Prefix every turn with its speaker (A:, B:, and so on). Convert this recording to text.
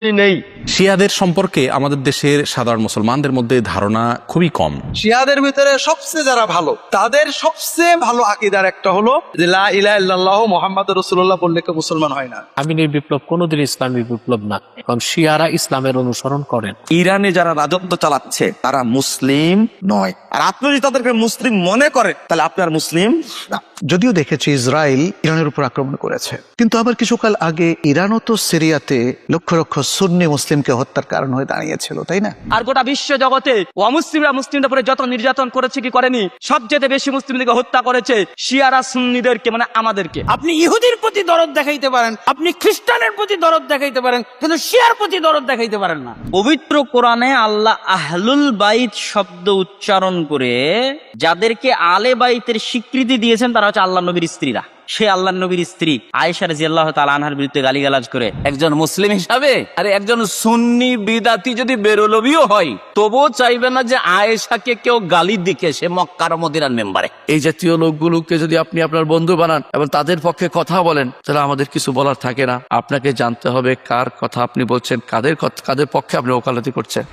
A: নেই।
B: শিয়াদের সম্পর্কে আমাদের দেশের সাধারণ মুসলমানদের মধ্যে ধারণা খুবই কম।
A: শিয়াদের ভিতরে সবচেয়ে যারা ভালো, তাদের সবচেয়ে ভালো আকীদার একটা হলো যে লা ইলাহা ইল্লাল্লাহ মুহাম্মাদুর রাসূলুল্লাহ বললে কেউ মুসলমান হয় না।
C: আমিনের বিপ্লব কোনোদিন ইসলামী বিপ্লব না, কারণ শিয়ারা ইসলামের অনুসরণ করেন।
D: ইরানে যারা রাজত্ব চালাচ্ছে তারা মুসলিম নয়, আর আপনি যদি তাদেরকে মুসলিম মনে করেন তাহলে আপনি আর মুসলিম না।
E: যদিও দেখেছি ইসরায়েল ইরানের উপর আক্রমণ করেছে, কিন্তু আবার কিছুকাল আগে ইরানও তো সিরিয়াতে লক্ষ লক্ষ সুন্নি মুসলিমকে হত্যার কারণ হয়ে দাঁড়িয়েছিল, তাই না?
F: আর গোটা বিশ্ব জগতে অমুসলিমরা মুসলিমদের উপরে যত নির্যাতন করেছে কি করেনি, সবচেয়ে বেশি মুসলিমদেরকে হত্যা করেছে শিয়ারা সুন্নিদেরকে, মানে আমাদেরকে।
G: আপনি ইহুদির প্রতি দরদ দেখাইতে পারেন, আপনি খ্রিস্টানের প্রতি দরদ দেখাইতে পারেন, কিন্তু শিয়ার প্রতি দরদ দেখাইতে পারেন না।
H: পবিত্র কোরআনে আল্লাহ আহলুল বাইত শব্দ উচ্চারণ করে যাদেরকে আলে বাইতের স্বীকৃতি দিয়েছেন তারা হচ্ছে আল্লাহ নবীর স্ত্রীরা। সে আল্লাহ নবীর স্ত্রী আয়েশা রাদিয়াল্লাহু তাআলা আনহার বিরুদ্ধে গালিগালাজ করে
G: একজন মুসলিম হিসাবে আর একজন সুন্নি বিদাতি যদি বেরলভিও হয়, তবুও চাইবে না যে আয়েশাকে কেউ গালি দিকে সে মক্কার মদিনার মেম্বারে।
I: এই জাতীয় লোকগুলোকে যদি আপনি আপনার বন্ধু বানান এবং তাদের পক্ষে কথা বলেন, তাহলে আমাদের কিছু বলার থাকে না। আপনাকে জানতে হবে কার কথা আপনি বলছেন, কাদের পক্ষে আপনি ওকালতি করছেন।